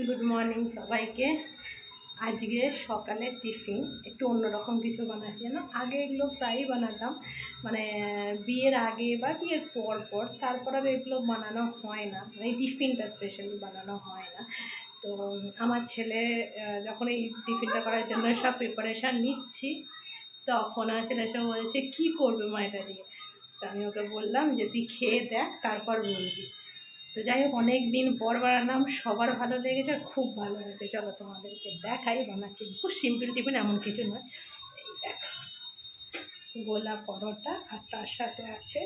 Good morning সবাইকে। আজকে সকালে টিফিন একটু অন্যরকম কিছু বানাচ্ছি। যেন আগে এগুলো প্রায়ই বানাতাম, মানে বিয়ের আগে বা বিয়ের পর পর, তারপর আর এগুলো বানানো হয় না, এই টিফিনটা স্পেশালি বানানো হয় না। তো আমার ছেলে যখন এই টিফিনটা করার জন্য সব প্রিপারেশান নিচ্ছি, তখন ছেলে সব বলছে কী করবে মা এটা দিয়ে। তো আমি ওকে বললাম যে তুই খেয়ে দেখ, তারপর বলবি। তো যাই হোক, অনেক দিন পর বানালাম, সবার ভালো লেগেছে, খুব ভালো হয়েছে। চলো তোমাদেরকে দেখাই বানাচ্ছি। খুব সিম্পল টিফিন, এমন কিছু নয়। এই দেখো, গোলা পরোটা, আর তার সাথে আছে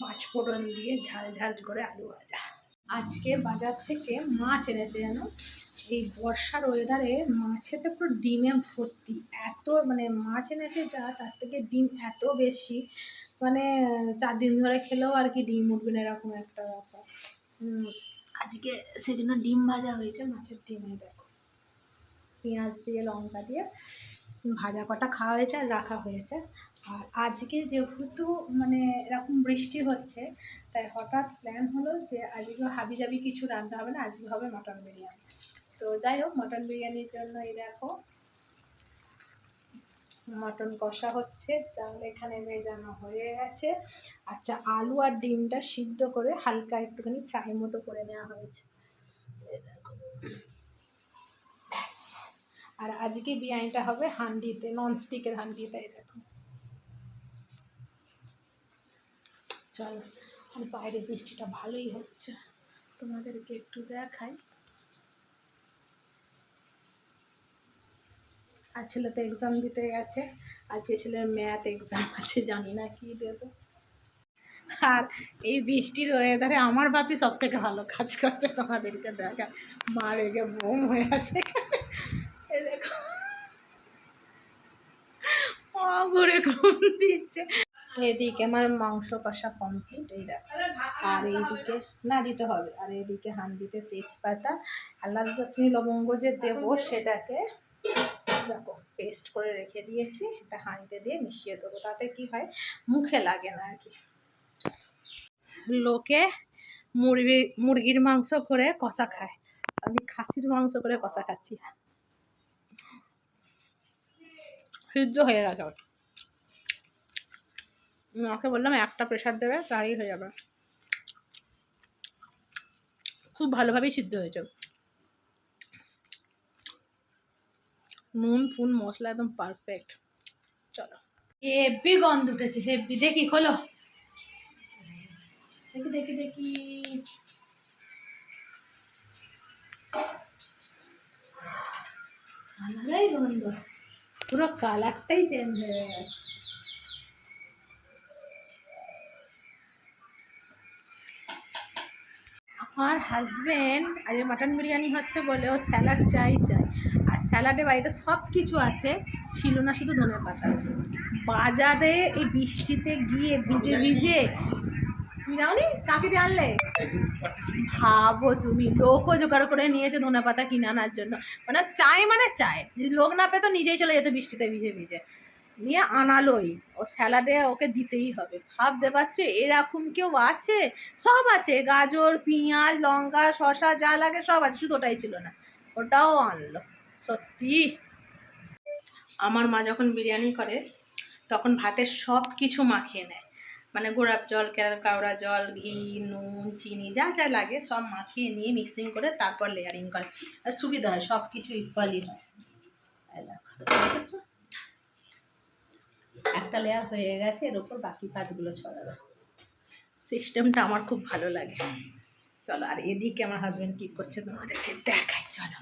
মাছ ফোড়ন দিয়ে ঝাল ঝাল করে আলু ভাজা। আজকে বাজার থেকে মাছ এনেছে জানো। এই বর্ষার ওয়েদারে মাছেতে পুরো ডিমে ভর্তি, এত মানে মাছ এনেছে যা, তার থেকে ডিম এত বেশি, মানে 4 দিন ধরে খেলেও আর কি ডিম উঠবে না, এরকম একটা ব্যাপার। আজকে সেজন্য ডিম ভাজা হয়েছে, মাছের ডিমে দেখো পেঁয়াজ দিয়ে লঙ্কা দিয়ে ভাজা কটা খাওয়া হয়েছে আর রাখা হয়েছে। আর আজকে যেহেতু মানে এরকম বৃষ্টি হচ্ছে, তাই হঠাৎ প্ল্যান হলো যে আজকে হাবিজাবি কিছু রান্না হবে না, আজকে হবে মটন বিরিয়ানি। তো যাই হোক, মটন বিরিয়ানির জন্য এই দেখো মটন কষা হচ্ছে, চাল এখানে ভেজানো হয়ে গেছে। আচ্ছা, আলু আর ডিমটা সিদ্ধ করে হালকা একটুখানি ফ্রাই মতো করে নেওয়া হয়েছে। আর আজকে বিরিয়ানিটা হবে হান্ডিতে, ননস্টিকের হান্ডিতে। দেখো চলো, আর বাইরে বৃষ্টিটা ভালোই হচ্ছে, তোমাদেরকে একটু দেখাই। আর ছেলে তো এক্সাম দিতে গেছে, আজকে ছেলের ম্যাথ এক্সাম আছে, জানি না কি দেবো। আর এই বৃষ্টির ওয়েদারে আমার বাপি সব থেকে ভালো কাজ করছে, তোমাদেরকে দেখা। মা রেগে বোম হয়ে আছে, এই দেখো ঘুরে ঘুম দিচ্ছে। এদিকে আমার মাংস কষা কমপ্লিট, এই দেখো। আর এইদিকে না দিতে হবে, আর এইদিকে হান্ডিতে তেজপাতা, এলাচ দারচিনি লবঙ্গ যে দেবো সেটাকে দেখো পেস্ট করে রেখে দিয়েছি, এটা হাঁড়িতে দিয়ে মিশিয়ে দেবো, তাতে কি হয় মুখে লাগে না আর কি। লোকে মুরগির মাংস করে কষা খায়, আমি খাসির মাংস করে কষা খাচ্ছি। সিদ্ধ হয়ে গেছে, আমাকে বললাম একটা প্রেশার দেবে, তাই হয়ে যাবে। খুব ভালোভাবেই সিদ্ধ হয়েছে, নুন ফুন মশলা একদম পারফেক্ট। চলো, হেভি গন্ধ উঠেছে, হেভি। দেখি খোলো, দেখি দেখি দেখি। আলাদাই গন্ধ, পুরো কালারটাই চেঞ্জ হয়ে গেছে। আমার হাজব্যান্ড আজ মাটন বিরিয়ানি হচ্ছে বলে ও স্যালাড চাই। আর স্যালাডে বাড়িতে সব কিছু আছে, ছিল না শুধু ধনে পাতা। বাজারে এই বৃষ্টিতে গিয়ে ভিজে ভিজে, তুমি যাওনি? কাকে দিয়ে আনলে? ভাবো তুমি, লোকও জোগাড় করে নিয়েছে ধনে পাতা কিনে আনার জন্য, মানে চায় যদি লোক না পেতো নিজেই চলে যেত বৃষ্টিতে ভিজে ভিজে, নিয়ে আনালোই। ও স্যালাডে ওকে দিতেই হবে, ভাবতে পারছো এরকম কেউ আছে? সব আছে, গাজর পেঁয়াজ লঙ্কা শসা যা লাগে সব আছে, শুধু ওটাই ছিল না, ওটাও আনলো। সত্যি আমার মা যখন বিরিয়ানি করে তখন ভাতের সব কিছু মাখিয়ে নেয়, মানে গোলাপ জল কেওড়া জল ঘি নুন চিনি যা যা লাগে সব মাখিয়ে নিয়ে মিক্সিং করে তারপর লেয়ারিং করে, আর সুবিধা হয়, সব কিছু ইকুয়ালি হয়। একটা লেয়ার হয়ে গেছে, এর উপর বাকি ভাতগুলো ছড়াবে। সিস্টেমটা আমার খুব ভালো লাগে। চলো, আর এদিকে আমার হাজব্যান্ড কী করছে তোমাদেরকে দেখাই, চলো।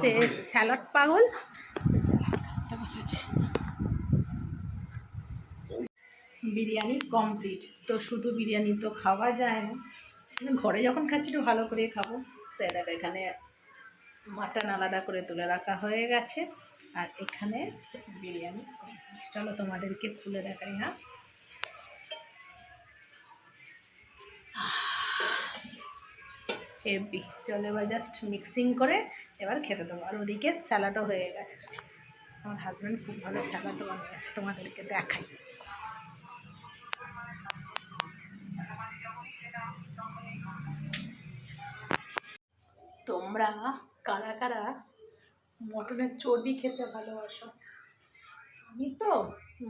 সে স্যালাড পাগল, স্যালাড খাতে বসেছে। বিরিয়ানি কমপ্লিট। তো শুধু বিরিয়ানি তো খাওয়া যায় না, ঘরে যখন খাচ্ছি একটু ভালো করে খাবো। তো দেখো এখানে মাটন আলাদা করে তুলে রাখা হয়ে গেছে, আর এখানে বিরিয়ানি। চলো তোমাদেরকে খুলে দেখাই। হ্যাঁ, হেভি। চলো এবার জাস্ট মিক্সিং করে এবার খেতে দেবো। আর ওদিকে স্যালাডও হয়ে গেছে। চলো, আমার হাজব্যান্ড খুব ভালো স্যালাডও বানিয়েছে, তোমাদেরকে দেখাই। তোমরা কারা কারা মটনের চর্বি খেতে ভালোবাসো? আমি তো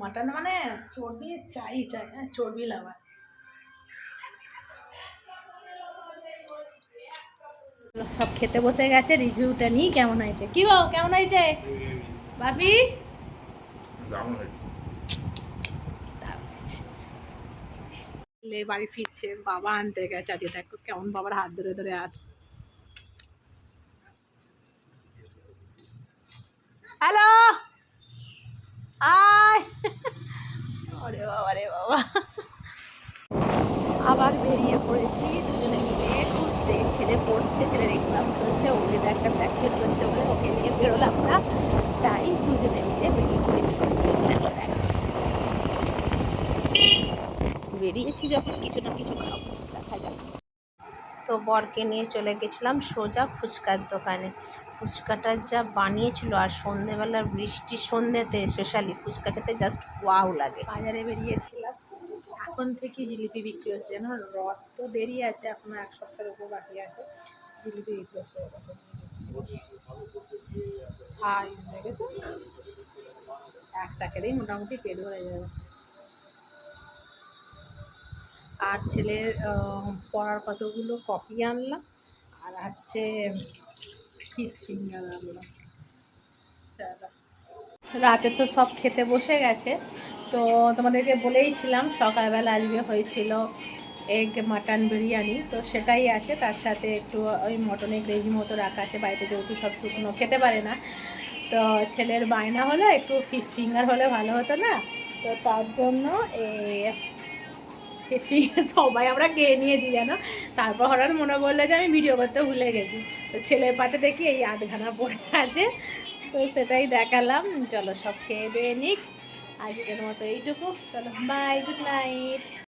মাটন মানে চর্বি চাই চাই, হ্যাঁ চর্বি লাভার। সব খেতে বসে গেছে, রিভিউটা নিই কেমন হয়েছে। কি গো কেমন হয়েছে ভাবি? বাড়ি ফিরছে, বাবা আনতে গেছে আজকে, দেখো কেমন বাবার হাত ধরে ধরে আস। হ্যালো আয়, ওরে বাবা রে বাবা, আবার বেরিয়ে পড়েছি দুজনে মিলে ঘুরতে। ছেলে পড়ছে, ছেলের এক্সাম চলছে, ওকে একটা প্র্যাকটিস চলছে বলে ওকে নিয়ে বেরোলাম না, তাই দুজনে মিলে বেরিয়ে পড়েছি। বেরিয়েছি যখন কিছু না কিছু খাবো, দেখা যাক। তো বরকে নিয়ে চলে গেছিলাম সোজা ফুচকার দোকানে। ফুচকাটা যা বানিয়েছিল, আর সন্ধেবেলার বৃষ্টি সন্ধ্যেতে স্পেশালি ফুচকা খেতে জাস্ট ওয়াও লাগে। বাজারে বেরিয়েছিলাম, এখন থেকে জিলিপি বিক্রি হচ্ছে, যেন রথ তো দেরি আছে, এখনো 1 সপ্তাহের উপর বাকি আছে। জিলিপি বিক্রি হচ্ছে, সাইজ দেখেছো, একটা খেলেই মোটামুটি পেট ভরে যাবে। আর ছেলের পড়ার কতগুলো কপি আনলাম, আর হচ্ছে ফিশ ফিঙ্গার আনলাম। রাতে তো সব খেতে বসে গেছে। তো তোমাদেরকে বলেইছিলাম সকালবেলা আজকে হয়েছিল এগ মাটন বিরিয়ানি, তো সেটাই আছে, তার সাথে একটু ওই মটনের গ্রেভি মতো রাখা আছে বাড়িতে, যেহেতু সব শুকনো খেতে পারে না। তো ছেলের বায়না হলো একটু ফিশ ফিঙ্গার হলে ভালো হতো না, তো তার জন্য ফিশ ফিঙ্গার সবাই আমরা খেয়ে নিয়েছি জানো। তারপর হঠাৎ মনে পড়লো যে আমি ভিডিও করতে ভুলে গেছি, তো ছেলের পাতে দেখি এই আধখানা পড়ে আছে, তো সেটাই দেখালাম। চলো সব খেয়ে দিয়ে নিক, আজকের মতো এইটুকু, চলো বাই, গুড নাইট।